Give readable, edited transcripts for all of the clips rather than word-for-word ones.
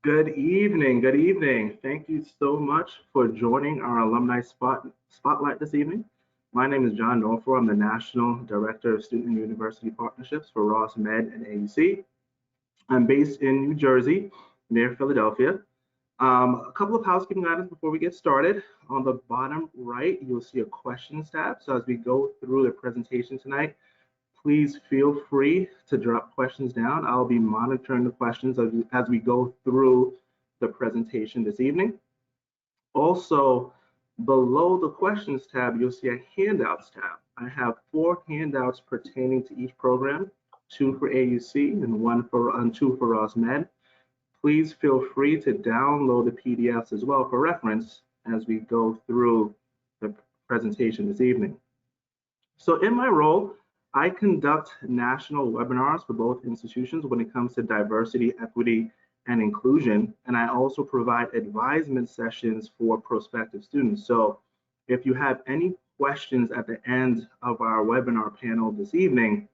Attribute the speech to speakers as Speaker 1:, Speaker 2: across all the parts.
Speaker 1: Good evening. Good evening. Thank you so much for joining our Alumni Spotlight this evening. My name is John Norfor. I'm the National Director of Student and University Partnerships for RUSM and AUC. I'm based in New Jersey, near Philadelphia. A couple of housekeeping items before we get started. On the bottom right, you'll see a questions tab. So as we go through the presentation tonight, please feel free to drop questions down. I'll be monitoring the questions as we go through the presentation this evening. Also, below the questions tab, you'll see a handouts tab. I have 4 handouts pertaining to each program, 2 for AUC and 2 for RUSM. Please feel free to download the PDFs as well for reference as we go through the presentation this evening. So in my role, I conduct national webinars for both institutions when it comes to diversity, equity, and inclusion. And I also provide advisement sessions for prospective students. So if you have any questions at the end of our webinar panel this evening,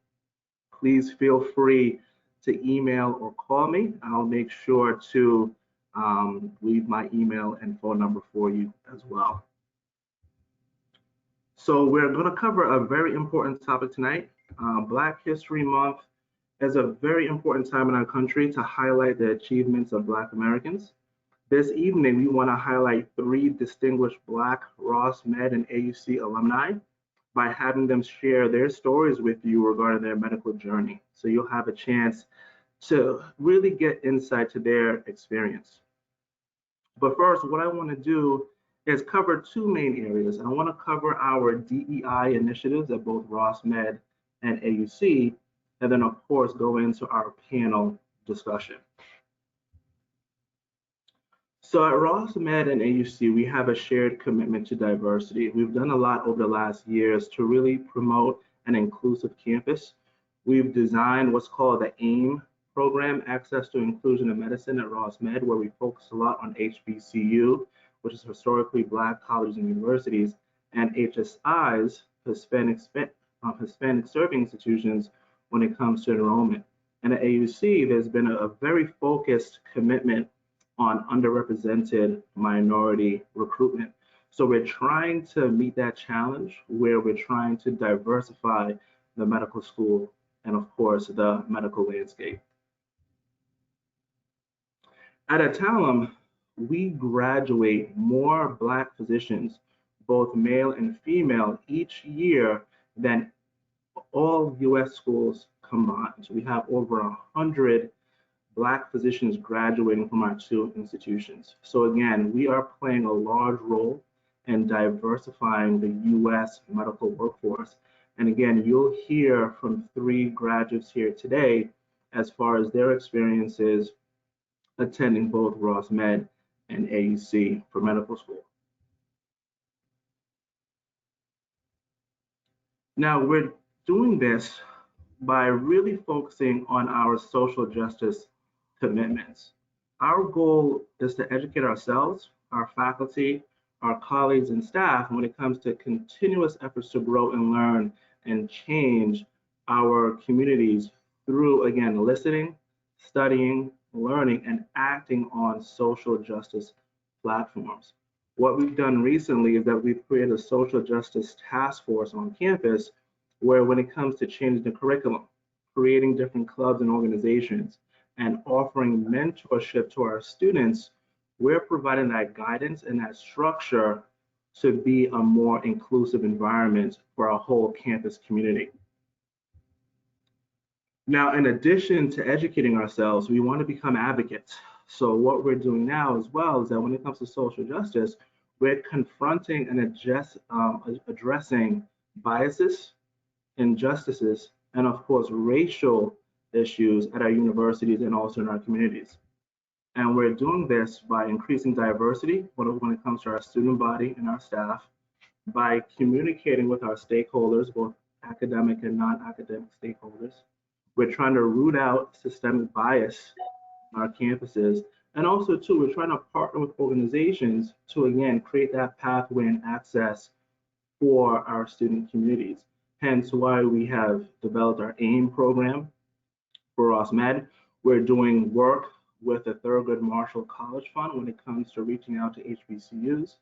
Speaker 1: please feel free to email or call me. I'll make sure to leave my email and phone number for you as well. So we're going to cover a very important topic tonight. Black History Month is a very important time in our country to highlight the achievements of Black Americans. This evening, we want to highlight 3 distinguished Black RUSM and AUC alumni by having them share their stories with you regarding their medical journey. So you'll have a chance to really get insight to their experience. But first, what I want to do is cover 2 main areas. I want to cover our DEI initiatives at both RUSM and AUC, and then of course go into our panel discussion. So at RUSM and AUC, we have a shared commitment to diversity. We've done a lot over the last years to really promote an inclusive campus. We've designed what's called the AIM program, Access to Inclusion in Medicine at RUSM, where we focus a lot on HBCU, which is historically Black colleges and universities, and HSIs, Hispanic serving institutions, when it comes to enrollment. And at AUC, there's been a very focused commitment on underrepresented minority recruitment. So we're trying to meet that challenge where we're trying to diversify the medical school and of course the medical landscape. At Adetamiwa, we graduate more Black physicians, both male and female, each year than all US schools combined. So we have over 100 Black physicians graduating from our 2 institutions. So again, we are playing a large role in diversifying the US medical workforce. And again, you'll hear from 3 graduates here today as far as their experiences attending both RUSM and AUC for medical school. Now, we're doing this by really focusing on our social justice commitments. Our goal is to educate ourselves, our faculty, our colleagues and staff when it comes to continuous efforts to grow and learn and change our communities through, again, listening, studying, learning, and acting on social justice platforms. What we've done recently is that we've created a social justice task force on campus where when it comes to changing the curriculum, creating different clubs and organizations, and offering mentorship to our students, we're providing that guidance and that structure to be a more inclusive environment for our whole campus community. Now, in addition to educating ourselves, we want to become advocates. So what we're doing now as well is that when it comes to social justice, we're confronting and addressing biases, injustices, and of course, racial issues at our universities and also in our communities. And we're doing this by increasing diversity when it comes to our student body and our staff, by communicating with our stakeholders, both academic and non-academic stakeholders. We're trying to root out systemic bias on our campuses. And also, too, we're trying to partner with organizations to, again, create that pathway and access for our student communities. Hence why we have developed our AIM program for RUSM. We're doing work with the Thurgood Marshall College Fund when it comes to reaching out to HBCUs.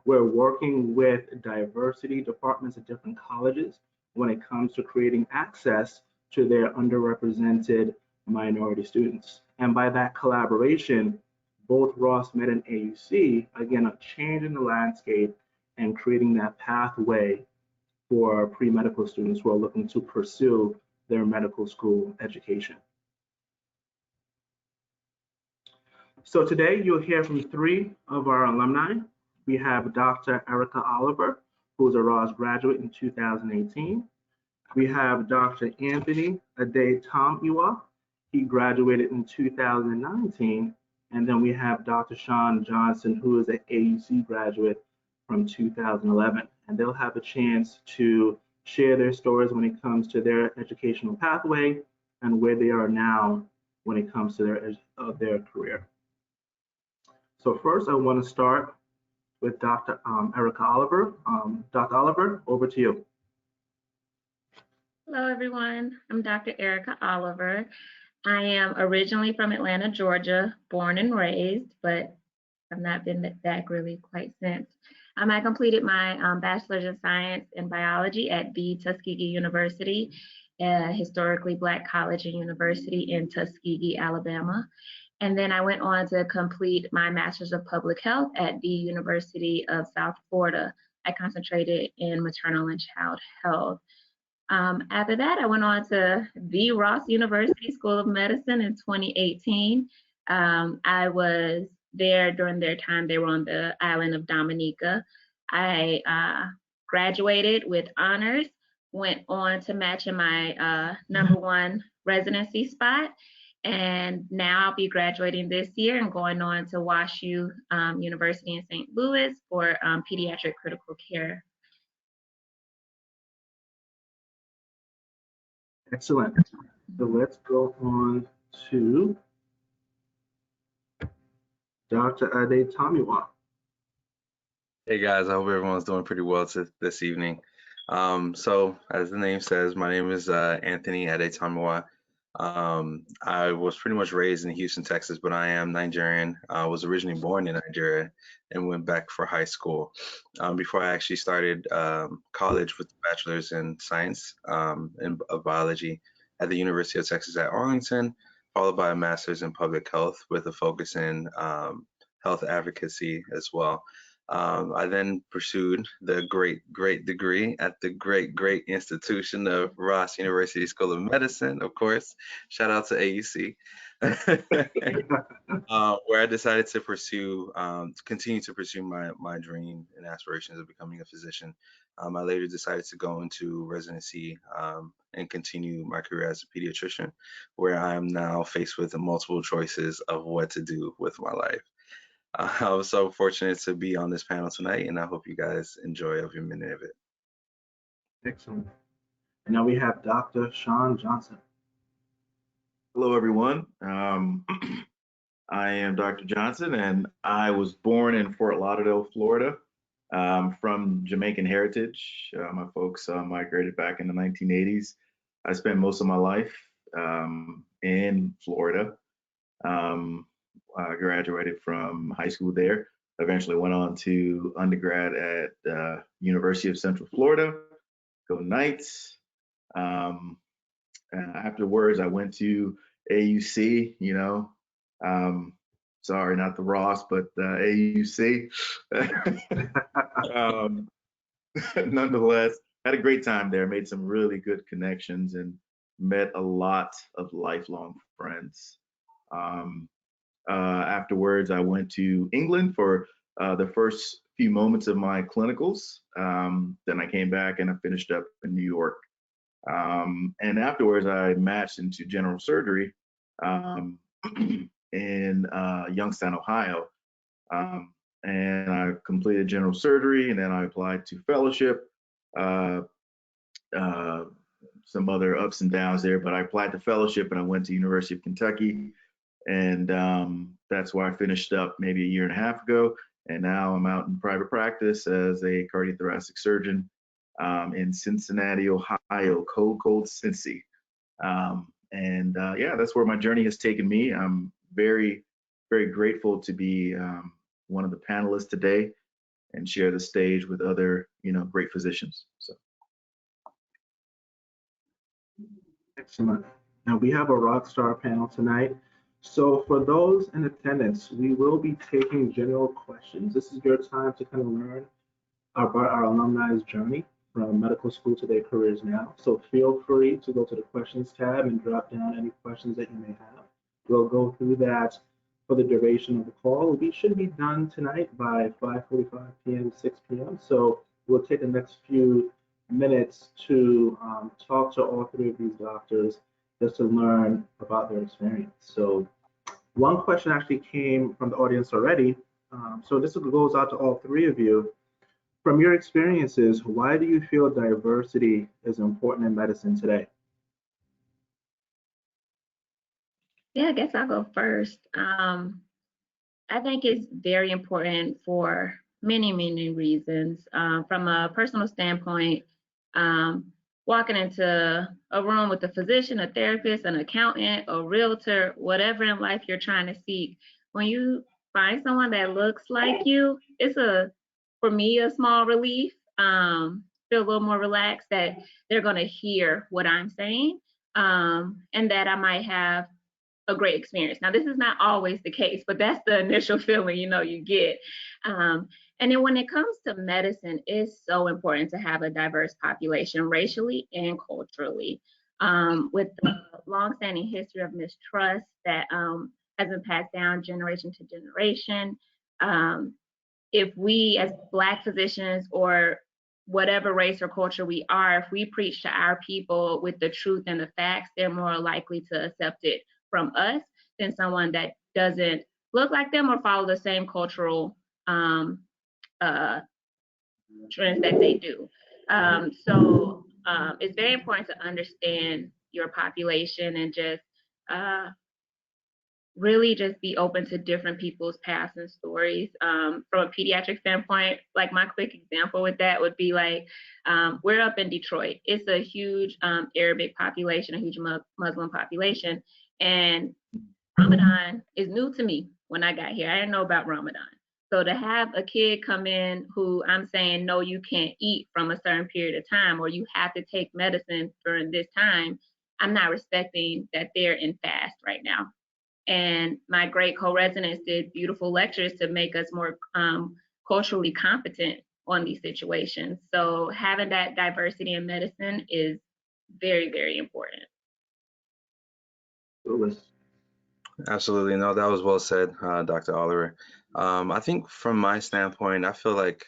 Speaker 1: We're working with diversity departments at different colleges when it comes to creating access to their underrepresented minority students. And by that collaboration, both RUSM and AUC, again, are changing the landscape and creating that pathway for pre-medical students who are looking to pursue their medical school education. So today you'll hear from three of our alumni. We have Dr. Erica Oliver, who's a ROS graduate in 2018. We have Dr. Anthony Adetamiwa. He graduated in 2019. And then we have Dr. Sean Johnson, who is an AUC graduate from 2011. And they'll have a chance to share their stories when it comes to their educational pathway and where they are now when it comes to their career. So first, I want to start with Dr. Erica Oliver. Dr. Oliver, over to you.
Speaker 2: Hello, everyone. I'm Dr. Erica Oliver. I am originally from Atlanta, Georgia, born and raised, but I've not been back really quite since. I completed my Bachelor's of Science in Biology at the Tuskegee University, a historically Black college and university in Tuskegee, Alabama. And then I went on to complete my Master's of Public Health at the University of South Florida. I concentrated in maternal and child health. After that, I went on to the Ross University School of Medicine in 2018. I was there during their time. They were on the island of Dominica. I graduated with honors, went on to match in my #1 residency spot. And now I'll be graduating this year and going on to WashU University in St. Louis for pediatric critical care.
Speaker 1: Excellent. So let's go on to Dr. Adetamiwa.
Speaker 3: Hey guys, I hope everyone's doing pretty well this evening. So as the name says, my name is Anthony Adetamiwa. I was pretty much raised in Houston, Texas, but I am Nigerian. I was originally born in Nigeria and went back for high school before I actually started college with a bachelor's in science of biology at the University of Texas at Arlington, followed by a master's in public health with a focus in health advocacy as well. I then pursued the great degree at the great institution of Ross University School of Medicine, of course. Shout out to AUC, where I decided to continue to pursue my dream and aspirations of becoming a physician. I later decided to go into residency and continue my career as a pediatrician, where I am now faced with multiple choices of what to do with my life. I was so fortunate to be on this panel tonight, and I hope you guys enjoy every minute of it.
Speaker 1: Excellent. And now we have Dr. Sean Johnson.
Speaker 4: Hello, everyone. I am Dr. Johnson, and I was born in Fort Lauderdale, Florida, from Jamaican heritage. My folks migrated back in the 1980s. I spent most of my life in Florida. I graduated from high school there. Eventually went on to undergrad at University of Central Florida. Go Knights. Afterwards, I went to AUC. Sorry, not the Ross, but AUC. Nonetheless, had a great time there. Made some really good connections and met a lot of lifelong friends. Afterwards, I went to England for the first few moments of my clinicals. Then I came back and I finished up in New York. And afterwards, I matched into general surgery in Youngstown, Ohio. And I completed general surgery, and then I applied to fellowship. Some other ups and downs there, but I applied to fellowship and I went to University of Kentucky. And that's where I finished up maybe a year and a half ago. And now I'm out in private practice as a cardiothoracic surgeon in Cincinnati, Ohio, cold Cincy. Yeah, that's where my journey has taken me. I'm very very grateful to be one of the panelists today and share the stage with other, great physicians. So.
Speaker 1: Excellent. Now we have a rockstar panel tonight. So for those in attendance, we will be taking general questions. This is your time to kind of learn about our alumni's journey from medical school to their careers now. So feel free to go to the questions tab and drop down any questions that you may have. We'll go through that for the duration of the call. We should be done tonight by 5:45 p.m., 6 p.m. So we'll take the next few minutes to talk to all three of these doctors just to learn about their experience. So one question actually came from the audience already. So this goes out to all three of you. From your experiences, why do you feel diversity is important in medicine today?
Speaker 2: Yeah, I guess I'll go first. I think it's very important for many, many reasons. From a personal standpoint, walking into a room with a physician, a therapist, an accountant, a realtor, whatever in life you're trying to seek, when you find someone that looks like you, it's for me, a small relief. Feel a little more relaxed that they're going to hear what I'm saying, and that I might have a great experience. Now, this is not always the case, but that's the initial feeling you get. And then when it comes to medicine, it's so important to have a diverse population racially and culturally. With the longstanding history of mistrust that has been passed down generation to generation, if we as Black physicians or whatever race or culture we are, if we preach to our people with the truth and the facts, they're more likely to accept it from us than someone that doesn't look like them or follow the same cultural trends that they do. So it's very important to understand your population and just really just be open to different people's paths and stories. From a pediatric standpoint, like my quick example with that would be like, we're up in Detroit. It's a huge Arabic population, a huge Muslim population. And Ramadan is new to me when I got here. I didn't know about Ramadan. So to have a kid come in who I'm saying, no, you can't eat from a certain period of time, or you have to take medicine during this time, I'm not respecting that they're in fast right now. And my great co-residents did beautiful lectures to make us more culturally competent on these situations. So having that diversity in medicine is very, very important.
Speaker 3: Absolutely. No, that was well said, Dr. Oliver. I think from my standpoint, I feel like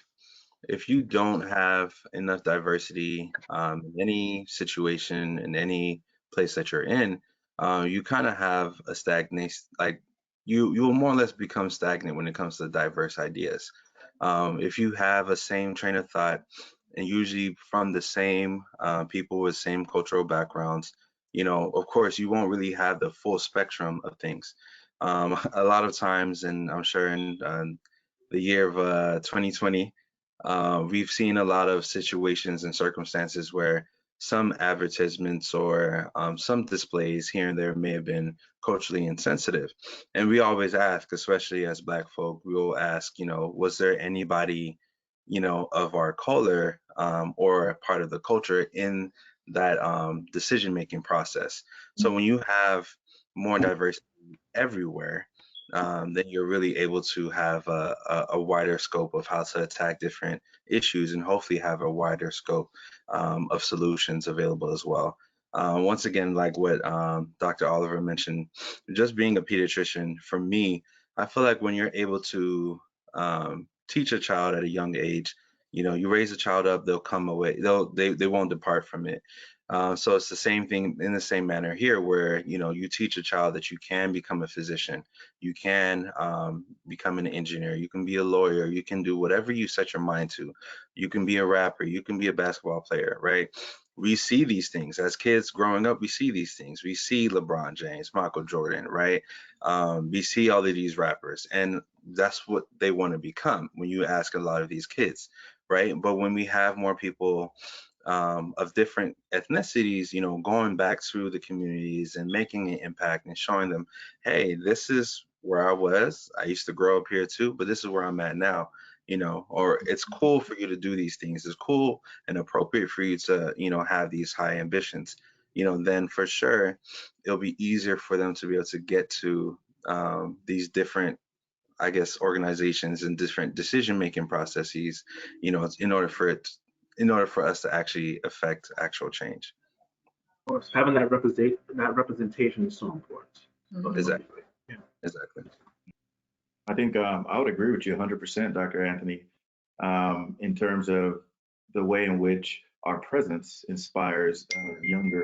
Speaker 3: if you don't have enough diversity in any situation, in any place that you're in, you kind of have a stagnation, like you will more or less become stagnant when it comes to diverse ideas. If you have a same train of thought and usually from the same people with same cultural backgrounds, of course, you won't really have the full spectrum of things. A lot of times, and I'm sure in the year of 2020, we've seen a lot of situations and circumstances where some advertisements or some displays here and there may have been culturally insensitive. And we always ask, especially as Black folk, we will ask, was there anybody, of our color or part of the culture in that decision-making process? So when you have more diversity everywhere, then you're really able to have a wider scope of how to attack different issues and hopefully have a wider scope of solutions available as well. Once again, like what Dr. Oliver mentioned, just being a pediatrician, for me, I feel like when you're able to teach a child at a young age, you raise a child up, they'll come away, they won't depart from it. So it's the same thing in the same manner here, where you teach a child that you can become a physician, you can become an engineer, you can be a lawyer, you can do whatever you set your mind to. You can be a rapper, you can be a basketball player, right? We see these things as kids growing up. We see these things. We see LeBron James, Michael Jordan, right? We see all of these rappers, and that's what they want to become when you ask a lot of these kids, right? But when we have more people of different ethnicities, going back through the communities and making an impact and showing them, hey, this is where I was. I used to grow up here too, but this is where I'm at now, or it's cool for you to do these things. It's cool and appropriate for you to, have these high ambitions, then for sure it'll be easier for them to be able to get to these different, I guess, organizations and different decision-making processes, in order for us to actually affect actual change.
Speaker 1: Of course, having that representation is so important.
Speaker 3: Exactly.
Speaker 1: Yeah.
Speaker 3: Exactly.
Speaker 4: I think I would agree with you 100%, Dr. Anthony, in terms of the way in which our presence inspires the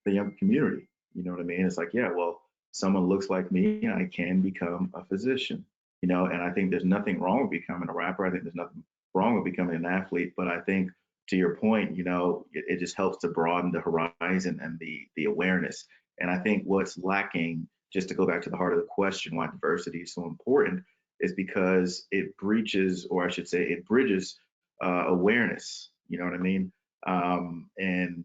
Speaker 4: young community. You know what I mean? It's like, yeah, well, someone looks like me, I can become a physician, and I think there's nothing wrong with becoming a rapper. I think there's nothing wrong with becoming an athlete, but I think to your point, it just helps to broaden the horizon and the awareness. And I think what's lacking, just to go back to the heart of the question, why diversity is so important, is because it breaches, or I should say, it bridges awareness. You know what I mean? And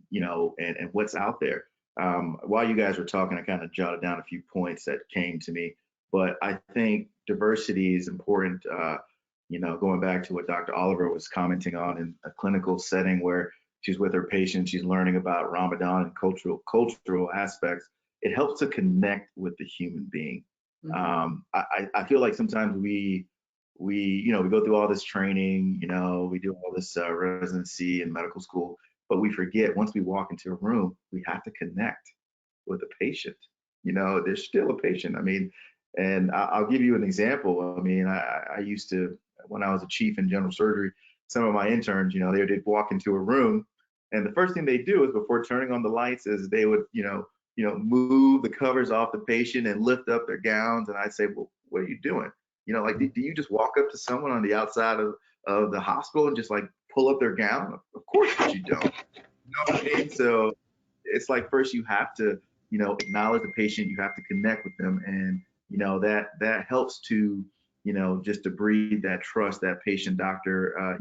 Speaker 4: what's out there. While you guys were talking, I kind of jotted down a few points that came to me, but I think diversity is important. Going back to what Dr. Oliver was commenting on in a clinical setting where she's with her patient, she's learning about Ramadan and cultural aspects. It helps to connect with the human being. I feel like sometimes we go through all this training, we do all this residency and medical school, but we forget once we walk into a room, we have to connect with a patient. There's still a patient. I mean, and I'll give you an example. I mean, I used to, when I was a chief in general surgery, some of my interns, they'd walk into a room, and the first thing they do is, before turning on the lights, is they would, move the covers off the patient and lift up their gowns. And I'd say, well, what are you doing? Like, do you just walk up to someone on the outside of the hospital and just like pull up their gown? Of course you don't. You know what I mean? So it's like, first you have to, acknowledge the patient, you have to connect with them. And, that helps to, just to breed that trust, that patient doctor,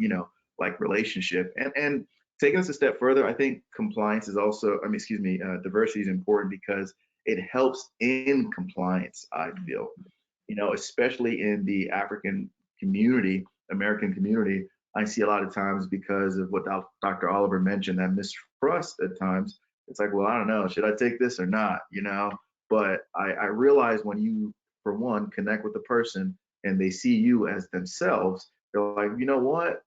Speaker 4: like relationship. And taking us a step further, I think compliance is also, diversity is important because it helps in compliance, I feel, especially in the African community, American community. I see a lot of times, because of what Dr. Oliver mentioned, that mistrust at times. It's like, well, I don't know, should I take this or not? But I realize when you, for one, connect with the person and they see you as themselves, they're like, you know what?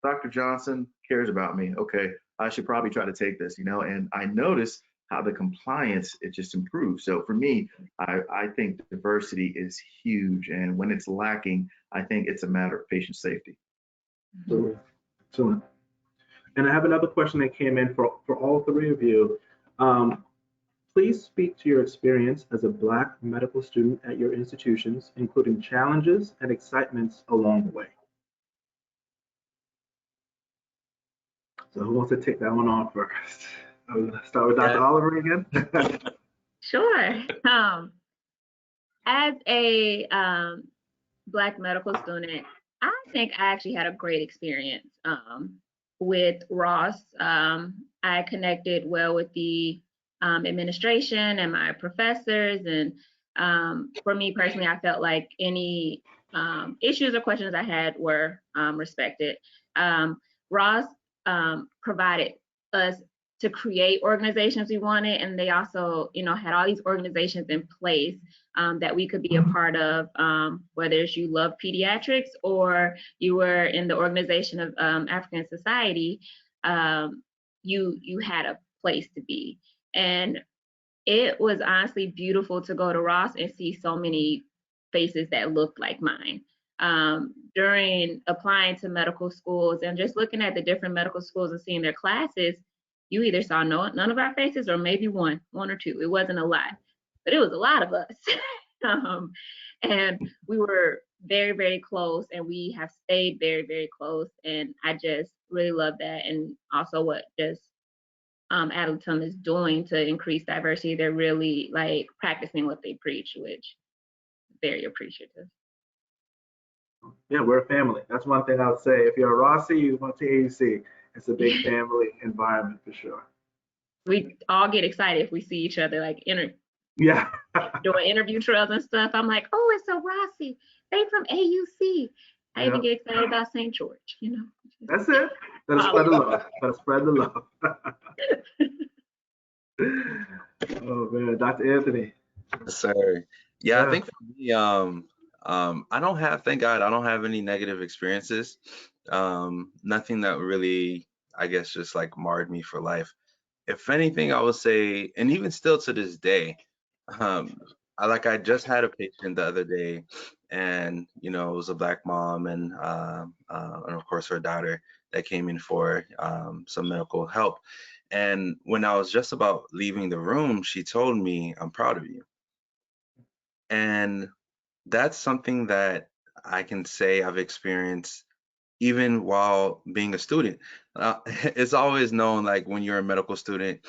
Speaker 4: Dr. Johnson cares about me. Okay, I should probably try to take this, and I notice how the compliance, it just improves. So for me, I think diversity is huge. And when it's lacking, I think it's a matter of patient safety.
Speaker 1: So, and I have another question that came in for all three of you. Please speak to your experience as a Black medical student at your institutions, including challenges and excitements along the way. So who wants to take that one on first? I'll start with Dr. Oliver again.
Speaker 2: Sure. As a Black medical student, I think I actually had a great experience with Ross. I connected well with the administration and my professors, and for me personally, I felt like any issues or questions I had were respected. Ross provided us to create organizations we wanted, and they also, had all these organizations in place that we could be a part of, whether it's you love pediatrics or you were in the organization of African Society, you had a place to be. And it was honestly beautiful to go to Ross and see so many faces that looked like mine. During applying to medical schools and just looking at the different medical schools and seeing their classes, you either saw none of our faces or maybe one or two. It wasn't a lot, but it was a lot of us. And we were very, very close, and we have stayed very, very close. And I just really love that. And also what just Adetamiwa is doing to increase diversity. They're really like practicing what they preach, which is very appreciative.
Speaker 1: Yeah, we're a family. That's one thing I'll say. If you're a Rossi, you want to AUC. It's a big family environment for sure.
Speaker 2: We all get excited if we see each other, like
Speaker 1: Yeah.
Speaker 2: doing interview trails and stuff. I'm like, oh, it's a Rossi. They from AUC. I even get excited about St. George, you know.
Speaker 1: That's it. Gotta spread the love. Gotta spread the love. Oh man, Dr. Anthony.
Speaker 3: Yes, sir. Yeah, I
Speaker 1: Yeah.
Speaker 3: think for me, I don't have, thank God, I don't have any negative experiences. Nothing that really, I guess, just like marred me for life. If anything, I would say, and even still to this day, um, I just had a patient the other day, and it was a Black mom and of course her daughter that came in for some medical help. And when I was just about leaving the room, she told me, "I'm proud of you." And that's something that I can say I've experienced even while being a student. It's always known, like when you're a medical student,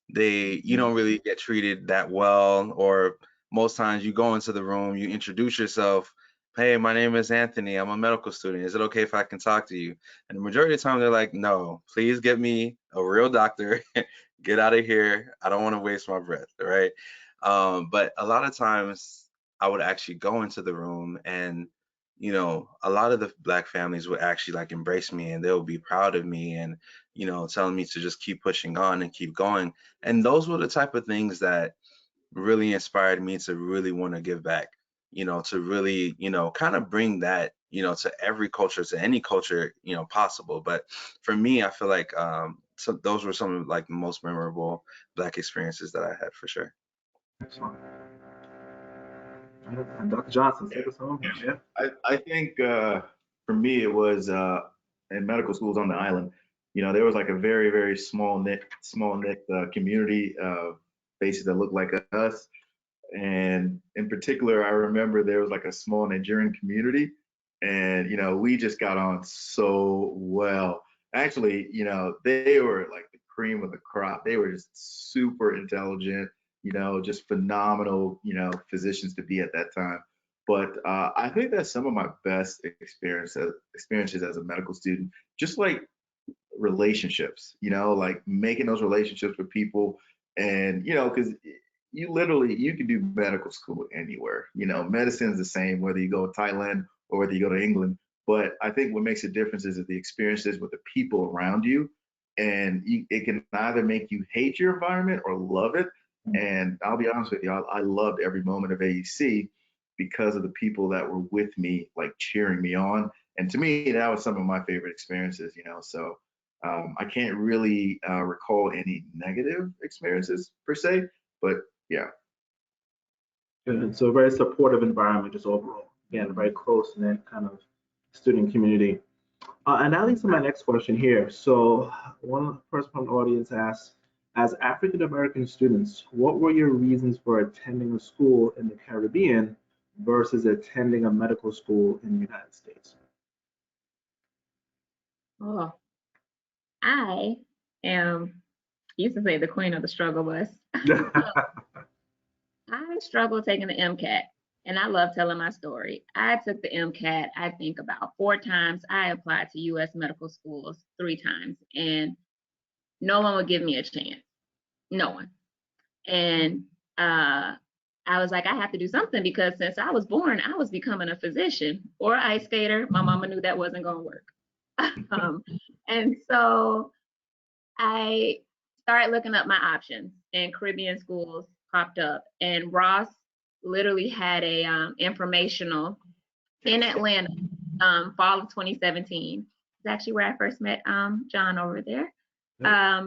Speaker 3: you don't really get treated that well, or most times you go into the room, you introduce yourself. Hey, my name is Anthony. I'm a medical student. Is it okay if I can talk to you? And the majority of the time they're like, no, please get me a real doctor. Get out of here. I don't want to waste my breath, right? But a lot of times I would actually go into the room, and a lot of the Black families would actually like embrace me, and they'll be proud of me, and telling me to just keep pushing on and keep going. And those were the type of things that really inspired me to really want to give back, to really, kind of bring that, to every culture, to any culture, possible. But for me, I feel like so those were some of like the most memorable Black experiences that I had, for sure.
Speaker 1: Excellent. And Dr. Johnson, take us home. Yeah.
Speaker 4: I think for me it was in medical schools on the island. There was like a very very small knit community of faces that looked like us, and in particular, I remember there was like a small Nigerian community, and we just got on so well. Actually, they were like the cream of the crop. They were just super intelligent, just phenomenal, physicians to be at that time. But I think that's some of my best experiences as a medical student, just like relationships, like making those relationships with people. And because you can do medical school anywhere. Medicine is the same whether you go to Thailand or whether you go to England. But I think what makes a difference is the experiences with the people around you, and it can either make you hate your environment or love it. And I'll be honest with you, I loved every moment of AUC because of the people that were with me, like cheering me on. And to me, that was some of my favorite experiences. So I can't really recall any negative experiences per se, but yeah.
Speaker 1: Good. So a very supportive environment just overall. Again, a very close-knit kind of student community. And that leads to my next question here. So one person from the audience asked, as African American students, what were your reasons for attending a school in the Caribbean versus attending a medical school in the United States?
Speaker 2: Oh, I am, used to say the queen of the struggle bus. I struggled taking the MCAT, and I love telling my story. I took the MCAT, I think about 4 times. I applied to US medical schools 3 times, and no one would give me a chance. No one. And I was like, I have to do something, because since I was born, I was becoming a physician or an ice skater. My mama knew that wasn't going to work. And so I started looking up my options, and Caribbean schools popped up, and Ross literally had a informational in Atlanta, fall of 2017. It's actually where I first met John over there. I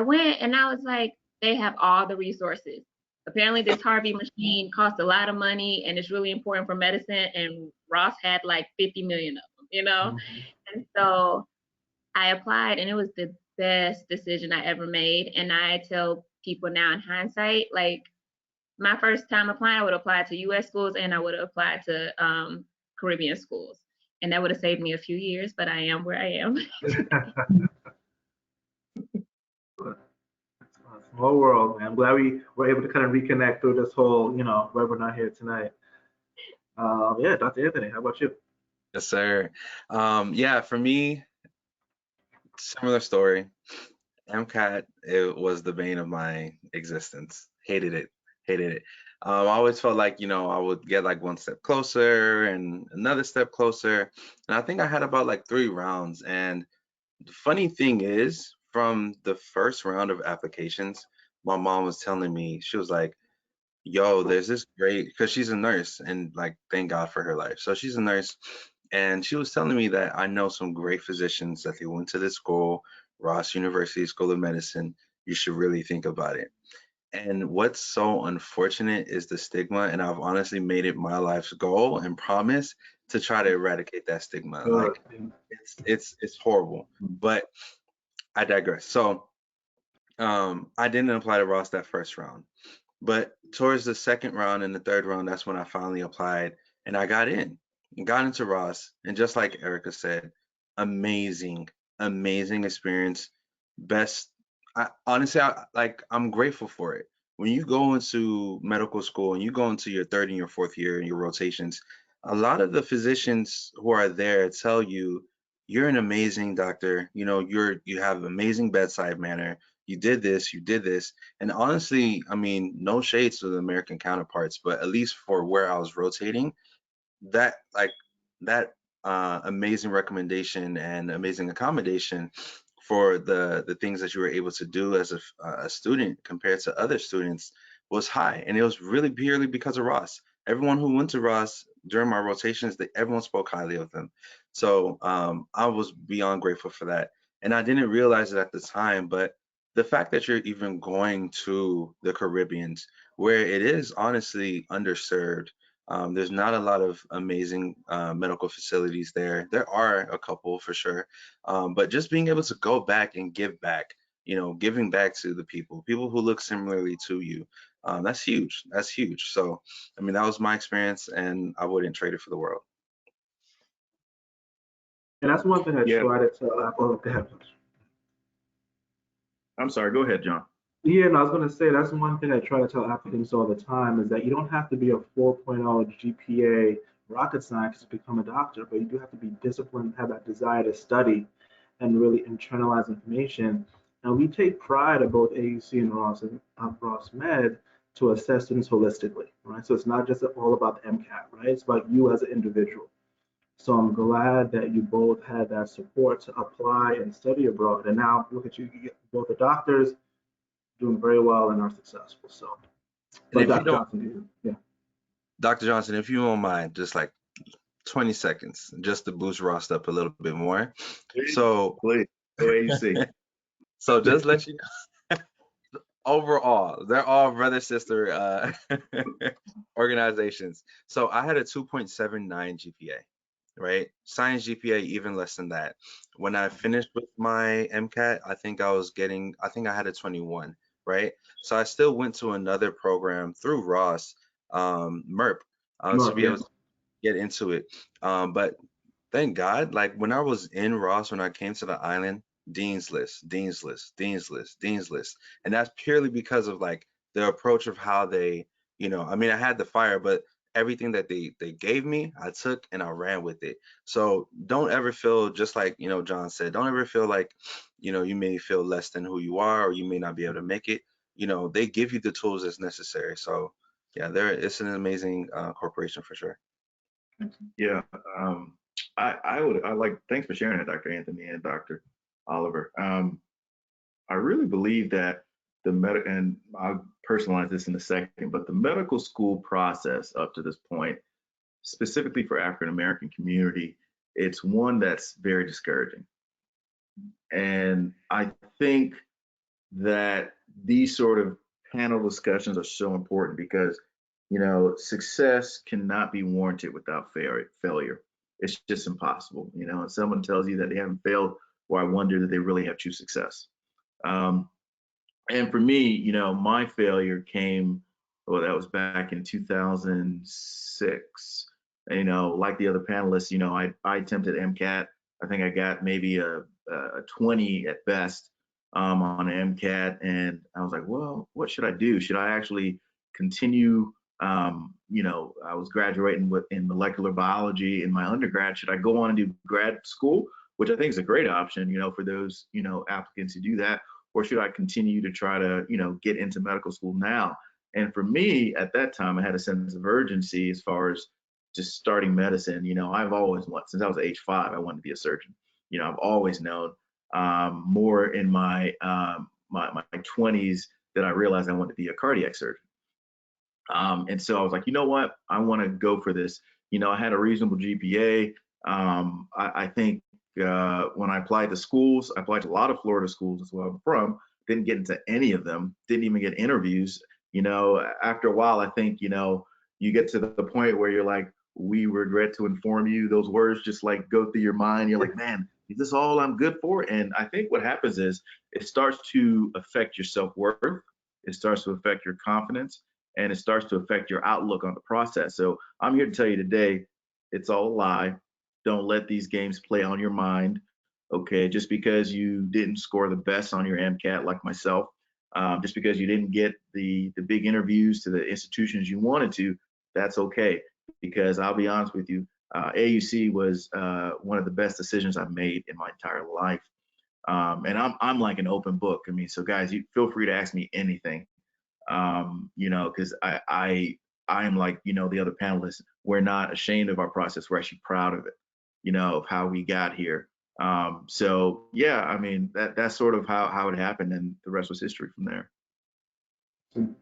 Speaker 2: went, and I was like, they have all the resources. Apparently this Harvey machine costs a lot of money and it's really important for medicine, and Ross had like 50 million of them, And so I applied, and it was the best decision I ever made. And I tell people now in hindsight, like, my first time applying, I would apply to US schools and I would have applied to Caribbean schools. And that would have saved me a few years, but I am where I am.
Speaker 1: Small world, man. I'm glad we were able to kind of reconnect through this whole, why we're not here tonight. Yeah, Dr. Anthony, how about you?
Speaker 3: Yes, sir. Yeah, for me, similar story. MCAT, it was the bane of my existence. Hated it, hated it. I always felt like, I would get like one step closer and another step closer. And I think I had about like 3 rounds. And the funny thing is, from the first round of applications, my mom was telling me, she was like, yo, there's this great, because she's a nurse and like, thank God for her life. So she's a nurse. And she was telling me that I know some great physicians that they went to this school, Ross University School of Medicine. You should really think about it. And what's so unfortunate is the stigma. And I've honestly made it my life's goal and promise to try to eradicate that stigma.
Speaker 1: Good.
Speaker 3: Like it's horrible. But I digress. So I didn't apply to Ross that first round. But towards the second round and the third round, that's when I finally applied and I got in, got into Ross. And just like Erica said, amazing, amazing experience. Best, honestly, I'm grateful for it. When you go into medical school and you go into your third and your fourth year in your rotations, a lot of the physicians who are there tell you, you're an amazing doctor. You have amazing bedside manner. You did this, you did this. And honestly, I mean, no shades to the American counterparts, but at least for where I was rotating, that like that amazing recommendation and amazing accommodation for the things that you were able to do as a student compared to other students was high, and it was really purely because of Ross. Everyone who went to Ross during my rotations, everyone spoke highly of them. So I was beyond grateful for that, and I didn't realize it at the time, but the fact that you're even going to the Caribbeans, where it is honestly underserved, there's not a lot of amazing medical facilities there. There are a couple for sure, but just being able to go back and give back, giving back to the people who look similarly to you, that's huge. That's huge. So, I mean, that was my experience, and I wouldn't trade it for the world.
Speaker 1: And that's one thing I
Speaker 4: Yeah,
Speaker 1: try to tell applicants.
Speaker 4: I'm sorry. Go ahead, John.
Speaker 1: Yeah, and I was going to say that's one thing I try to tell applicants all the time is that you don't have to be a 4.0 GPA rocket scientist to become a doctor, but you do have to be disciplined, have that desire to study and really internalize information. And we take pride at both AUC and Ross Med to assess students holistically, right? So it's not just all about the MCAT, right? It's about you as an individual. So I'm glad that you both had that support to apply and study abroad. And now look at you, you get both the doctors doing very well and are successful. So,
Speaker 3: And
Speaker 1: but
Speaker 3: if you
Speaker 1: Dr.
Speaker 3: don't,
Speaker 1: Johnson, yeah.
Speaker 3: Dr. Johnson, if you don't mind, just like 20 seconds, just to boost Ross up a little bit more. So,
Speaker 4: Please, go AUC.
Speaker 3: so just let you overall, they're all brother sister organizations. So I had a 2.79 GPA, right? Science GPA even less than that. When I finished with my MCAT, I think I had a 21, right? So I still went to another program through Ross, MERP, to
Speaker 1: Mark,
Speaker 3: be
Speaker 1: yeah.
Speaker 3: able to get into it. But thank God, like when I was in Ross, when I came to the island, Dean's List, Dean's List, Dean's List, Dean's List. And that's purely because of like the approach of how they, I mean, I had the fire, but everything that they gave me, I took and I ran with it. So don't ever feel, just like, John said, don't ever feel like, you may feel less than who you are, or you may not be able to make it. They give you the tools as necessary. So yeah, it's an amazing corporation for sure.
Speaker 4: Yeah, I like. Thanks for sharing that, Dr. Anthony and Dr. Oliver. I really believe that and I'll personalize this in a second, but the medical school process up to this point, specifically for African American community, it's one that's very discouraging. And I think that these sort of panel discussions are so important because, success cannot be warranted without failure. It's just impossible. And someone tells you that they haven't failed, well, I wonder that they really have true success. And for me, my failure came, well, that was back in 2006. Like the other panelists, I attempted MCAT. I think I got maybe a 20 at best on an MCAT. And I was like, well, what should I do? Should I actually continue? I was graduating in molecular biology in my undergrad. Should I go on and do grad school, which I think is a great option, for those, applicants who do that? or should I continue to try to, get into medical school now? And for me, at that time, I had a sense of urgency as far as just starting medicine. I've always wanted, since I was age 5, I wanted to be a surgeon. I've always known, more in my 20s that I realized I wanted to be a cardiac surgeon. And so I was like, you know what? I want to go for this. I had a reasonable GPA. I think when I applied to schools, I applied to a lot of Florida schools as well. I'm from, didn't get into any of them, didn't even get interviews. After a while, I think, you get to the point where you're like, we regret to inform you. Those words just like go through your mind. You're like, man, is this all I'm good for? And I think what happens is it starts to affect your self-worth. It starts to affect your confidence, and it starts to affect your outlook on the process. So I'm here to tell you today, it's all a lie. Don't let these games play on your mind. Okay, just because you didn't score the best on your MCAT like myself, just because you didn't get the big interviews to the institutions you wanted to, that's okay. Because I'll be honest with you, AUC was one of the best decisions I've made in my entire life. And I'm like an open book. I mean, so guys, you feel free to ask me anything. Because I am like, the other panelists, we're not ashamed of our process. We're actually proud of it, of how we got here. So yeah, I mean, that's sort of how it happened, and the rest was history from there.
Speaker 1: And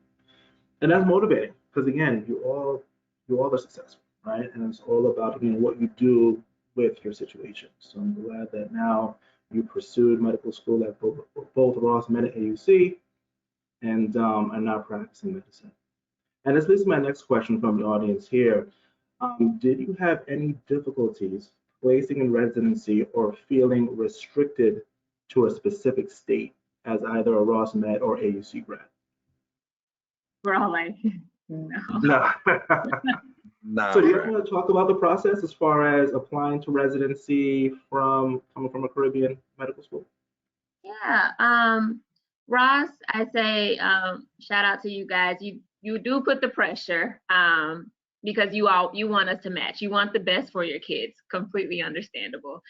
Speaker 1: that's motivating because again, you all are successful, right? And it's all about what you do with your situation. So I'm glad that now you pursued medical school at both RUSM and AUC, and are now practicing medicine. And this leads to my next question from the audience here. Did you have any difficulties placing in residency or feeling restricted to a specific state as either a RUSM Med or AUC grad?
Speaker 2: We're all like, no.
Speaker 1: No.
Speaker 3: Nah,
Speaker 1: So do you want to talk about the process as far as applying to residency coming from a Caribbean medical school?
Speaker 2: Yeah, Ross, I say shout out to you guys. You do put the pressure because you want us to match. You want the best for your kids. Completely understandable.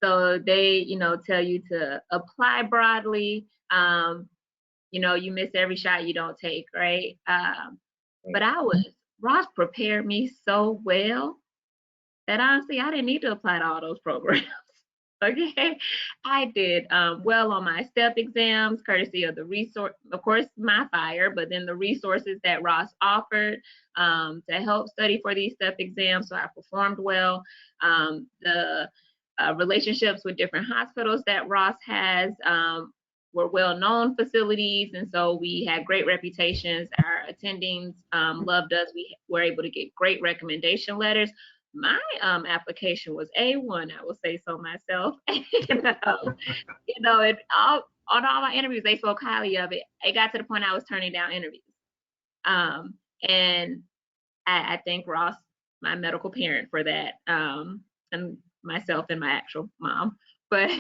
Speaker 2: So they tell you to apply broadly. You miss every shot you don't take, right? But Ross prepared me so well that honestly I didn't need to apply to all those programs. Okay, I did well on my STEP exams, courtesy of the resource, of course, my fire, but then the resources that Ross offered to help study for these STEP exams. So I performed well. The relationships with different hospitals that Ross has were well-known facilities, and so we had great reputations. Our attendings loved us. We were able to get great recommendation letters. My application was A1, I will say so myself. On all my interviews, they spoke highly of it. It got to the point I was turning down interviews. And I thank Ross, my medical parent, for that, and myself and my actual mom. But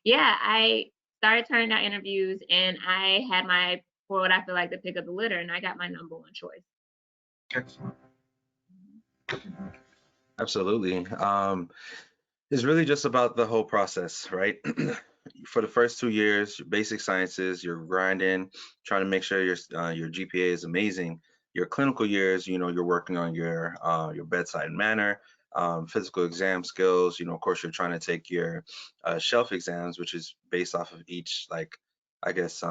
Speaker 2: yeah, I started turning down interviews, and I had for what I feel like the pick of the litter, and I got my number one choice.
Speaker 1: Excellent.
Speaker 3: absolutely. It's really just about the whole process, right? For the first 2 years, your basic sciences, you're grinding, trying to make sure your GPA is amazing. Your clinical years, you're working on your bedside manner, physical exam skills. Of course, you're trying to take your shelf exams, which is based off of each, I guess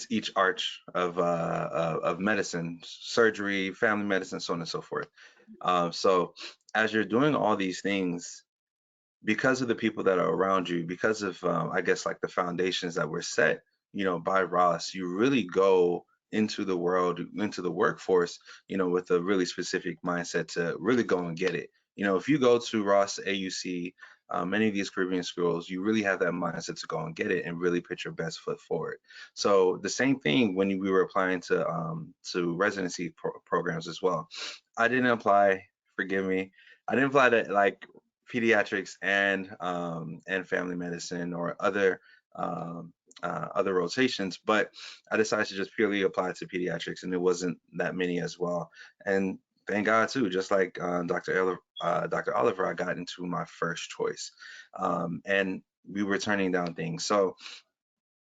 Speaker 3: each arch of medicine, surgery, family medicine, so on and so forth. So as you're doing all these things, because of the people that are around you, because of I guess like the foundations that were set, by Ross, you really go into the world, into the workforce, with a really specific mindset to really go and get it. If you go to Ross, AUC, many of these Caribbean schools, you really have that mindset to go and get it and really put your best foot forward. So the same thing when we were applying to residency programs as well. I didn't apply, forgive me, I didn't apply to like pediatrics and family medicine or other rotations, but I decided to just purely apply to pediatrics, and there wasn't that many as well. And thank God too, just like Dr. Oliver, I got into my first choice. And we were turning down things. So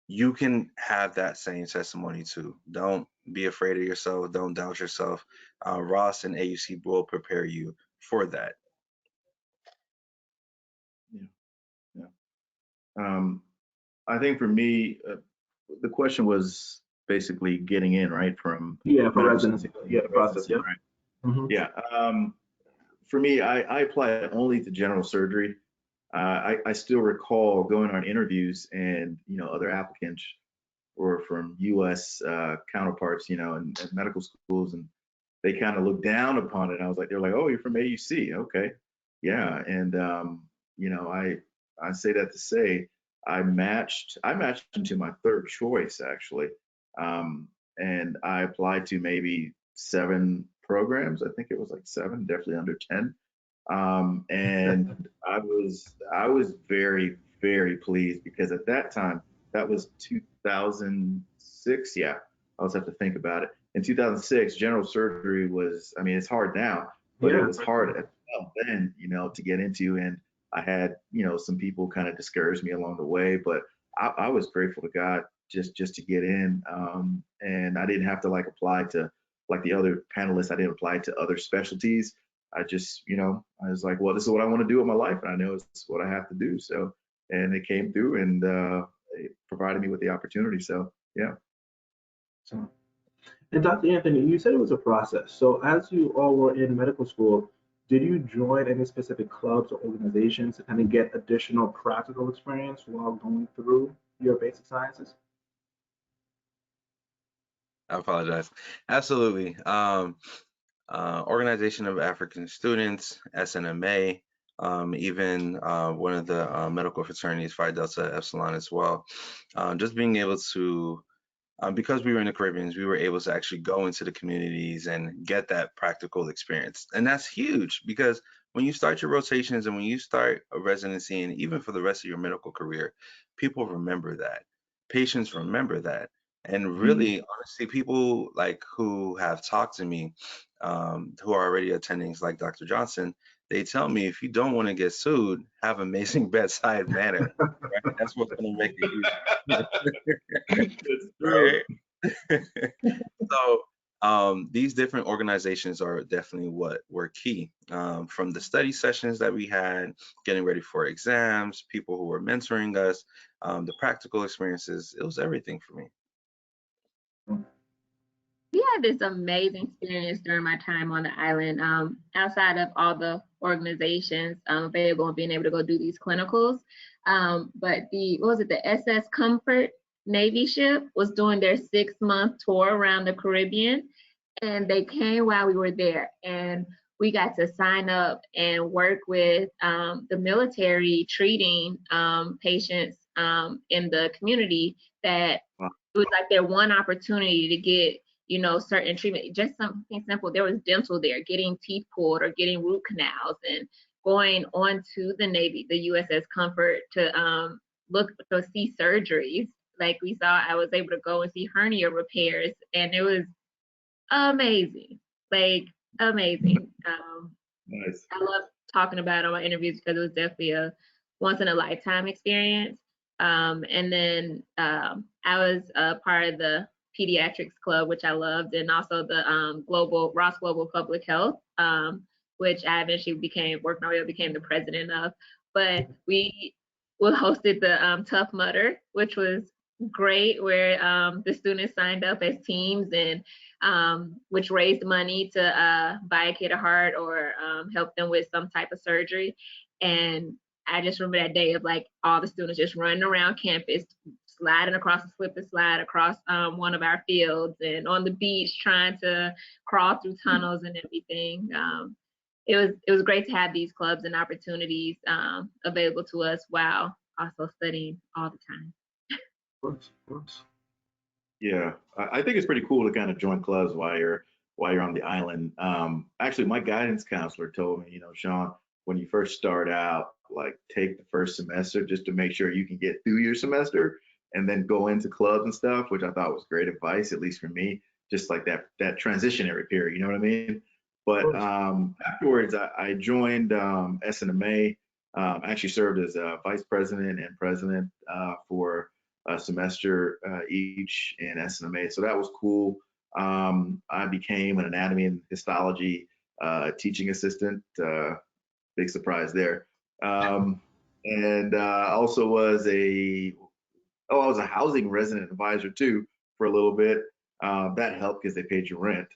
Speaker 3: you can have that same testimony too. Don't be afraid of yourself. Don't doubt yourself. Ross and AUC will prepare you for that.
Speaker 4: Yeah. I think for me, the question was basically getting in, right? From
Speaker 1: Yeah, for
Speaker 4: medical
Speaker 1: residency.
Speaker 4: school,
Speaker 1: Yeah, the process. Yeah.
Speaker 4: right?
Speaker 1: Mhm.
Speaker 4: Yeah. For me, I applied only to general surgery. I still recall going on interviews, and other applicants were from U.S. Counterparts, in medical schools, and they kind of looked down upon it. I was like, they're like, oh, you're from AUC, okay, yeah, and I say that to say I matched into my third choice actually, and I applied to maybe 7 programs. I think it was like 7, definitely under 10. And I was very, very pleased because at that time, that was 2006. Yeah, I'll just have to think about it. In 2006, general surgery was, I mean, it's hard now, but it
Speaker 1: Yeah.
Speaker 4: was hard as well then, to get into. And I had, some people kind of discourage me along the way, but I was grateful to God just to get in. And I didn't have to like apply to like the other panelists. I didn't apply to other specialties. I just, I was like, well, this is what I want to do with my life, and I know it's what I have to do. So, and it came through, and it provided me with the opportunity. So, yeah.
Speaker 1: So, and Dr. Anthony, you said it was a process. So as you all were in medical school, did you join any specific clubs or organizations to kind of get additional practical experience while going through your basic sciences?
Speaker 3: I apologize. Absolutely. Organization of African Students, SNMA, even one of the medical fraternities, Phi Delta Epsilon as well. Just being able to, because we were in the Caribbean, we were able to actually go into the communities and get that practical experience. And that's huge because when you start your rotations and when you start a residency and even for the rest of your medical career, people remember that. Patients remember that. And really, honestly, people like who have talked to me, who are already attendings like Dr. Johnson, they tell me if you don't want to get sued, have amazing bedside manner. Right? That's what's going to make it huge. So these different organizations are definitely what were key. From the study sessions that we had, getting ready for exams, people who were mentoring us, the practical experiences, it was everything for me.
Speaker 2: We had this amazing experience during my time on the island. Outside of all the organizations available and being able to go do these clinicals, but the SS Comfort Navy ship was doing their 6-month tour around the Caribbean, and they came while we were there, and we got to sign up and work with the military treating patients in the community that it was like their one opportunity to get certain treatment, just something simple. There was dental there, getting teeth pulled or getting root canals, and going on to the Navy, the USS Comfort, to see surgeries. Like we saw, I was able to go and see hernia repairs, and it was amazing, like amazing.
Speaker 4: Nice.
Speaker 2: I love talking about it on my interviews because it was definitely a once in a lifetime experience. And then I was a part of the pediatrics club, which I loved, and also the Ross Global Public Health, which I eventually worked my way up, became the president of. But we hosted the Tough Mudder, which was great, where the students signed up as teams, and which raised money to buy a kid a heart or help them with some type of surgery. And I just remember that day of like all the students just running around campus, sliding across the slip and slide across one of our fields, and on the beach trying to crawl through tunnels and everything. It was great to have these clubs and opportunities available to us while also studying all the time.
Speaker 1: Of course.
Speaker 4: Yeah, I think it's pretty cool to kind of join clubs while you're on the island. Actually, my guidance counselor told me, Sean, when you first start out, like take the first semester just to make sure you can get through your semester, and then go into clubs and stuff, which I thought was great advice, at least for me, just like that transitionary period. You know what I mean? But afterwards, I joined SNMA. I actually served as a vice president and president for a semester each in SNMA. So that was cool. I became an anatomy and histology teaching assistant. Big surprise there. And also was I was a housing resident advisor too for a little bit. That helped because they paid your rent.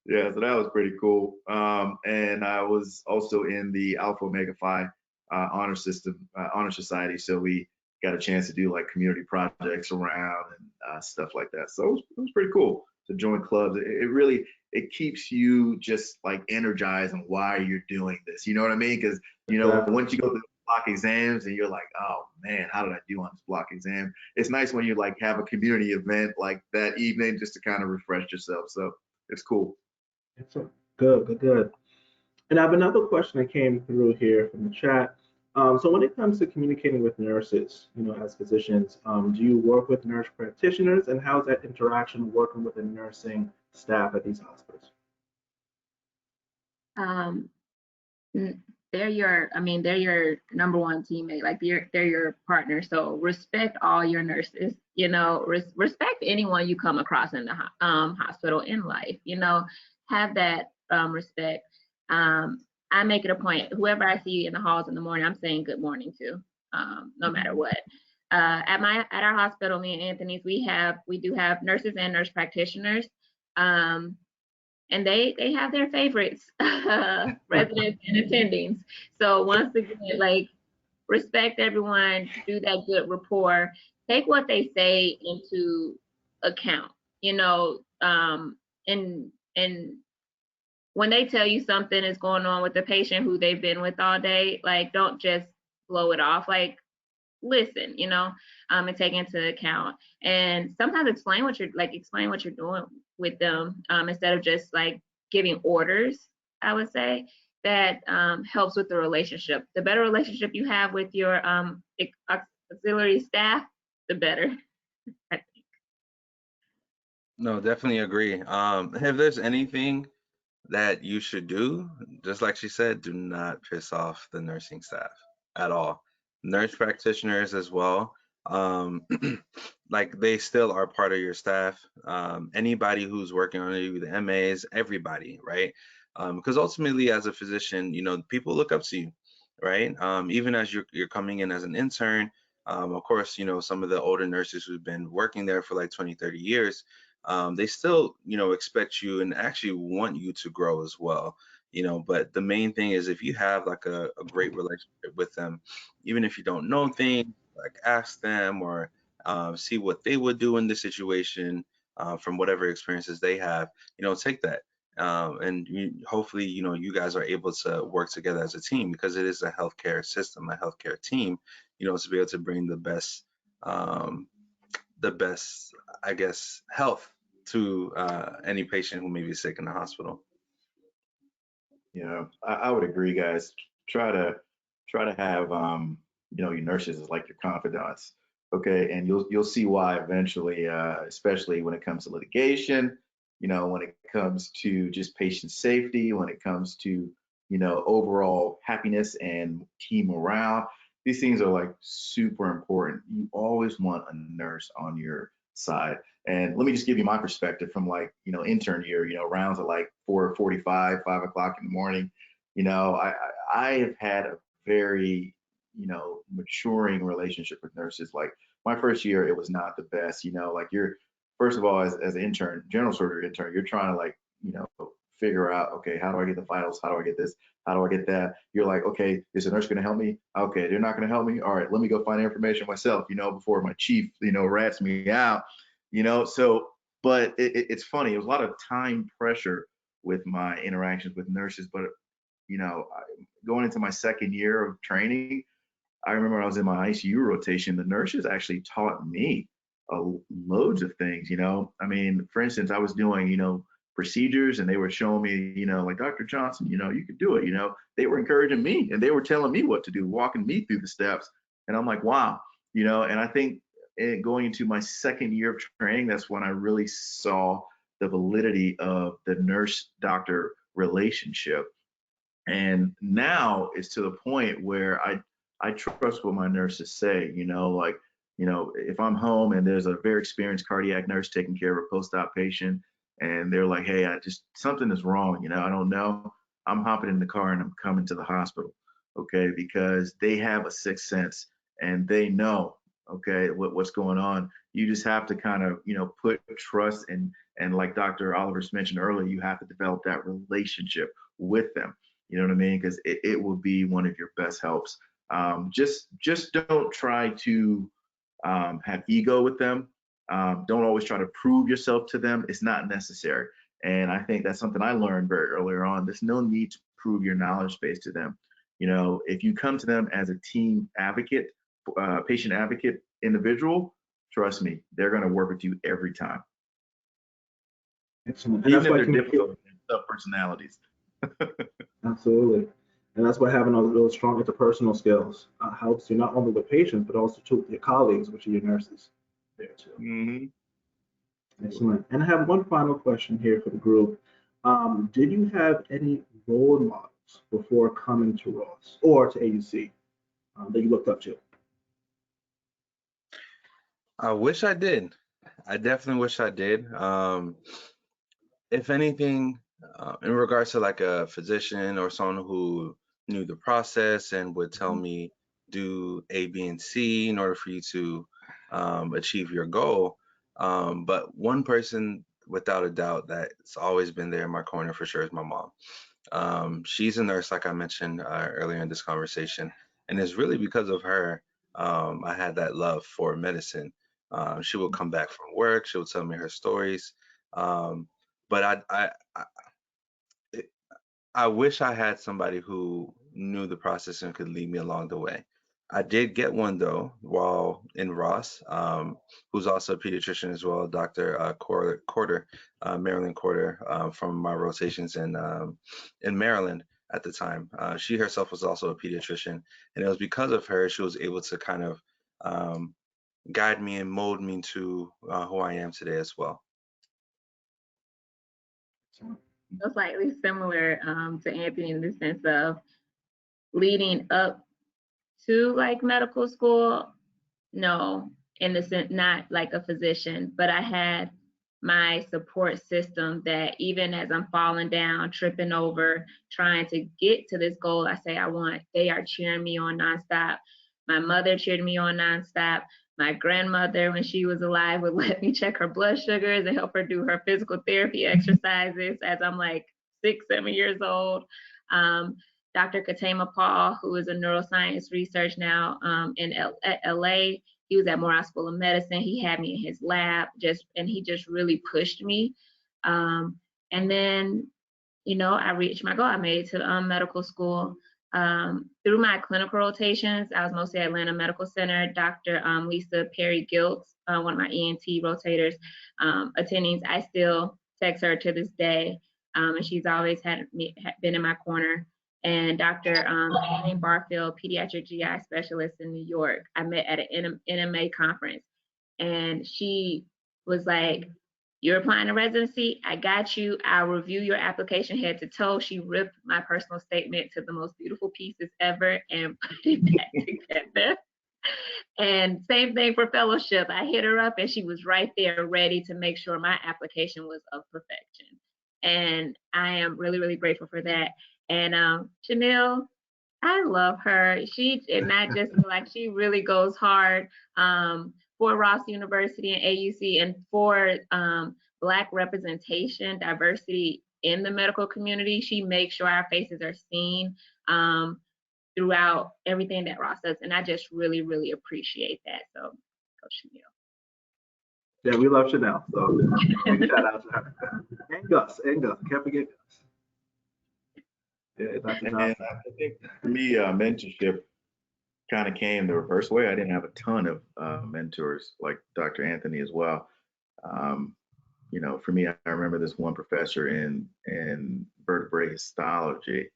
Speaker 4: Yeah, so that was pretty cool. And I was also in the Alpha Omega Phi honor system, honor society. So we got a chance to do like community projects around and stuff like that. So it was pretty cool to join clubs. It really, it keeps you just like energized on why you're doing this. You know what I mean? Because, you know, once you go through block exams and you're like, oh man, how did I do on this block exam? It's nice when you like have a community event like that evening just to kind of refresh yourself. So it's cool.
Speaker 1: Excellent. Good. And I have another question that came through here from the chat. So when it comes to communicating with nurses, you know, as physicians, do you work with nurse practitioners, and how's that interaction working with the nursing staff at these hospitals?
Speaker 2: They're your number one teammate. Like they're your partner. So respect all your nurses. You know, respect anyone you come across in the hospital in life. You know, have that respect. I make it a point. Whoever I see in the halls in the morning, I'm saying good morning to, no matter what. At our hospital, me and Anthony's, we do have nurses and nurse practitioners. And they have their favorites, residents and attendings. So once again, like, respect everyone, do that good rapport, take what they say into account, you know, and when they tell you something is going on with the patient who they've been with all day, like, don't just blow it off. Like, listen, you know, and take into account. And sometimes explain what you're doing with them, instead of just like giving orders. I would say that helps with the relationship. The better relationship you have with your auxiliary staff, the better. I think.
Speaker 3: No, definitely agree. If there's anything that you should do, just like she said, do not piss off the nursing staff at all. Nurse practitioners as well. Like, they still are part of your staff. Anybody who's working on you, the MAs, everybody, right? Because ultimately, as a physician, you know, people look up to you, right? Even as you're coming in as an intern, of course, you know, some of the older nurses who've been working there for like 20, 30 years, they still, you know, expect you and actually want you to grow as well, you know. But the main thing is, if you have like a great relationship with them, even if you don't know things, like, ask them, or see what they would do in this situation, from whatever experiences they have, you know, take that. And hopefully, you know, you guys are able to work together as a team, because it is a healthcare system, a healthcare team, you know, to be able to bring the best, I guess, health to any patient who may be sick in the hospital.
Speaker 4: Yeah, I would agree, guys. Try to have you know, your nurses as like your confidants, okay? And you'll see why eventually, especially when it comes to litigation, you know, when it comes to just patient safety, when it comes to, you know, overall happiness and team morale. These things are like super important. You always want a nurse on your side. And let me just give you my perspective from, like, you know, intern year, you know, rounds at like 4:45, 5 o'clock in the morning. You know, I have had a very, you know, maturing relationship with nurses. Like, my first year, it was not the best, you know, like, you're, first of all, as an intern, general surgery intern, you're trying to, like, you know, figure out, okay, how do I get the vitals? How do I get this? How do I get that? You're like, okay, is the nurse going to help me? Okay, they're not going to help me. All right, let me go find information myself, you know, before my chief, you know, rats me out, you know. So, but it's funny. It was a lot of time pressure with my interactions with nurses. But, you know, going into my second year of training, I remember I was in my ICU rotation. The nurses actually taught me loads of things, you know. I mean, for instance, I was doing, you know, procedures, and they were showing me, you know, like, Dr. Johnson, you know, you could do it, you know. They were encouraging me, and they were telling me what to do, walking me through the steps. And I'm like, wow, you know. And I think going into my second year of training, that's when I really saw the validity of the nurse doctor relationship. And now it's to the point where I trust what my nurses say, like, if I'm home and there's a very experienced cardiac nurse taking care of a post-op patient and they're like, hey, something is wrong, I don't know. I'm hopping in the car and I'm coming to the hospital, okay? Because they have a sixth sense and they know, okay, what's going on. You just have to kind of, put trust and like Dr. Oliver mentioned earlier, you have to develop that relationship with them. You know what I mean? Because it will be one of your best helps. Just don't try to have ego with them. Don't always try to prove yourself to them. It's not necessary. And I think that's something I learned very earlier on. There's no need to prove your knowledge base to them. If you come to them as a team advocate, patient advocate individual, trust me, they're going to work with you every time.
Speaker 1: Excellent.
Speaker 4: Even if they're difficult and tough personalities.
Speaker 1: Absolutely. And that's why having those strong interpersonal skills helps you not only with patients, but also to your colleagues, which are your nurses there too.
Speaker 4: Mm-hmm.
Speaker 1: Excellent. And I have one final question here for the group. Did you have any role models before coming to RUSM or to AUC that you looked up to?
Speaker 3: I wish I did. I definitely wish I did. If anything, in regards to like a physician or someone who knew the process and would tell me do A, B, and C in order for you to achieve your goal. But one person, without a doubt, that's always been there in my corner for sure is my mom. She's a nurse, like I mentioned earlier in this conversation, and it's really because of her I had that love for medicine. She would come back from work, she would tell me her stories. But I wish I had somebody who knew the process and could lead me along the way. I did get one though while in Ross, who's also a pediatrician as well, Dr. Corder, Marilyn Corder, from my rotations in Maryland at the time. She herself was also a pediatrician, and it was because of her she was able to kind of guide me and mold me to who I am today as well.
Speaker 2: So slightly similar to Anthony in the sense of leading up to like medical school. No, in the sense, not like a physician, but I had my support system that even as I'm falling down, tripping over, trying to get to this goal I say I want, they are cheering me on nonstop. My mother cheered me on nonstop. My grandmother, when she was alive, would let me check her blood sugars and help her do her physical therapy exercises as I'm like 6, 7 years old. Dr. Adetamiwa, who is a neuroscience research now at LA, he was at Morehouse School of Medicine. He had me in his lab, and he just really pushed me. And then, I reached my goal. I made it to medical school. Through my clinical rotations, I was mostly at Atlanta Medical Center. Dr. Lisa Perry Giltz, one of my ENT rotators, attendings, I still text her to this day, and she's always been in my corner. And Dr. Annie Barfield, pediatric GI specialist in New York, I met at an NMA conference, and she was like, "You're applying to residency? I got you. I'll review your application head to toe." She ripped my personal statement to the most beautiful pieces ever and put it back together. And same thing for fellowship. I hit her up and she was right there ready to make sure my application was of perfection. And I am really, really grateful for that. And Chanel, I love her. She did not just like, she really goes hard for Ross University and AUC and for Black representation, diversity in the medical community. She makes sure our faces are seen throughout everything that Ross does. And I just really, really appreciate that. So, go Chanel.
Speaker 1: Yeah, we love Chanel. So, big shout out to her. And Gus. Can't forget Gus. Yeah, Dr. Johnson.
Speaker 4: And I think for me, mentorship kind of came the reverse way. I didn't have a ton of mentors like Dr. Anthony as well. For me, I remember this one professor in vertebrate histology.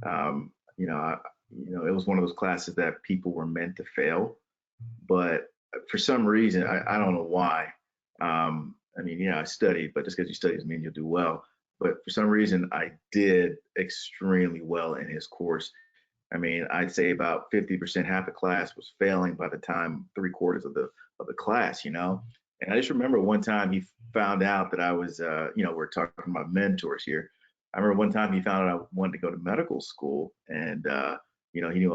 Speaker 4: It was one of those classes that people were meant to fail, but for some reason, I don't know why. I studied, but just because you study doesn't mean you'll do well. but for some reason I did extremely well in his course. I mean, I'd say about 50%, half the class was failing by the time 3/4 of the class, you know. And I just remember one time he found out that I was, you know, we're talking about mentors here. I remember one time he found out I wanted to go to medical school, and you know, he knew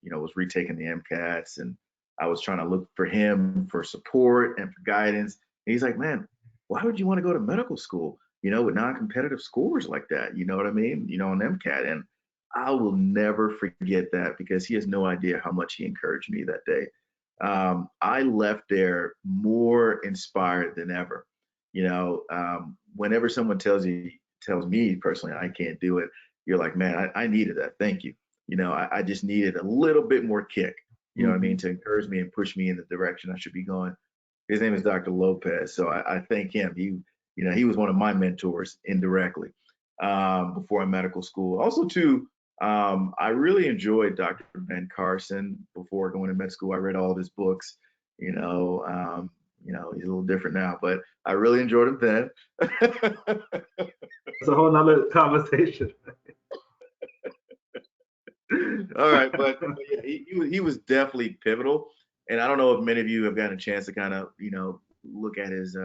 Speaker 4: you know, was retaking the MCATs, and I was trying to look for him for support and for guidance. And he's like, "Man, why would you want to go to medical school? You know, with non-competitive scores like that? You know what I mean? You know, on MCAT." And I will never forget that because he has no idea how much he encouraged me that day. I left there more inspired than ever. You know, whenever someone tells me personally, I can't do it, you're like, man, I needed that. Thank you. You know, I just needed a little bit more kick, you know what I mean, to encourage me and push me in the direction I should be going. His name is Dr. Lopez. So I thank him. You know, he was one of my mentors indirectly before in medical school. Also, too, I really enjoyed Dr. Ben Carson before going to med school. I read all of his books. You know, he's a little different now, but I really enjoyed him then.
Speaker 1: It's a whole nother conversation.
Speaker 4: All right, but yeah, he was definitely pivotal. And I don't know if many of you have gotten a chance to kind of, you know, look at his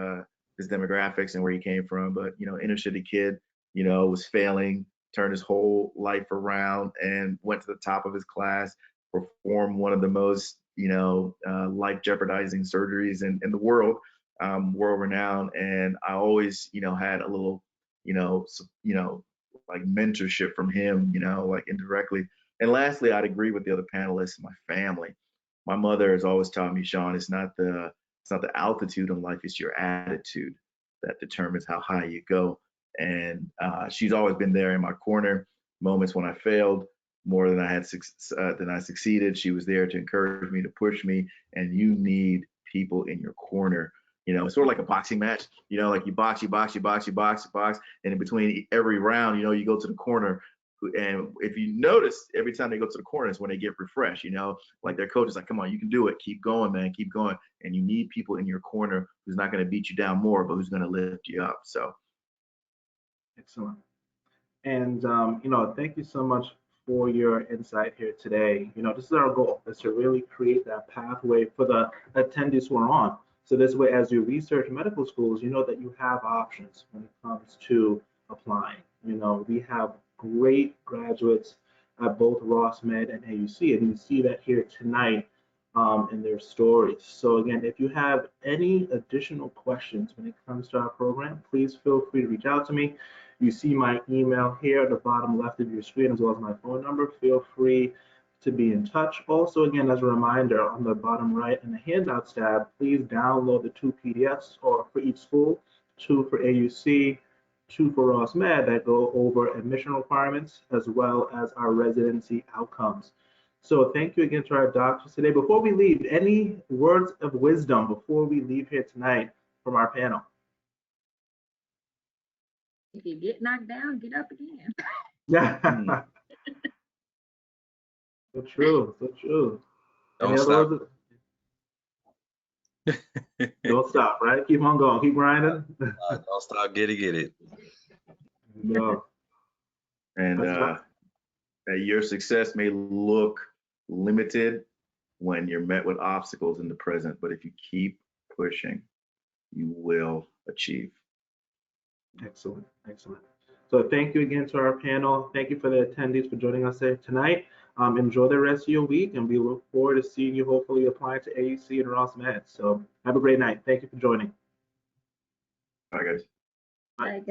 Speaker 4: demographics and where he came from, but you know, inner city kid, you know, was failing, turned his whole life around and went to the top of his class, performed one of the most, you know, life jeopardizing surgeries in the world, world renowned. And I always, you know, had a little, you know, like mentorship from him, you know, like indirectly. And lastly, I'd agree with the other panelists, my family. My mother has always taught me, Sean, it's not the altitude in life, it's your attitude that determines how high you go. And she's always been there in my corner. Moments when I failed more than I succeeded, she was there to encourage me, to push me. And you need people in your corner. You know, it's sort of like a boxing match. You know, like you box, and in between every round, you know, you go to the corner. And if you notice, every time they go to the corner is when they get refreshed. You know, like their coach is like, "Come on, you can do it. Keep going, man. Keep going." And you need people in your corner who's not going to beat you down more, but who's going to lift you up. So,
Speaker 1: Excellent. And you know, thank you so much for your insight here today. You know, this is our goal, is to really create that pathway for the attendees who are on. So this way, as you research medical schools, you know that you have options when it comes to applying. You know, we have great graduates at both RUSM and AUC, and you see that here tonight in their stories. So again, if you have any additional questions when it comes to our program, please feel free to reach out to me. You see my email here at the bottom left of your screen, as well as my phone number. Feel free to be in touch. Also, again, as a reminder, on the bottom right in the handouts tab, please download the 2 PDFs, or for each school, 2 for AUC, 2 for RUSM that go over admission requirements, as well as our residency outcomes. So thank you again to our doctors today. Before we leave, any words of wisdom before we leave here tonight from our panel?
Speaker 2: If you get knocked down, get up again.
Speaker 1: Yeah. So true, so true.
Speaker 3: Don't stop.
Speaker 1: Don't stop, right? Keep on going, keep grinding.
Speaker 3: Don't stop, get it.
Speaker 1: No.
Speaker 4: and your success may look limited when you're met with obstacles in the present, but if you keep pushing, you will achieve.
Speaker 1: Excellent, excellent. So thank you again to our panel. Thank you for the attendees for joining us here tonight. Enjoy the rest of your week, and we look forward to seeing you hopefully apply to AUC and RUSM. So have a great night. Thank you for joining.
Speaker 4: Bye, guys.
Speaker 2: Bye.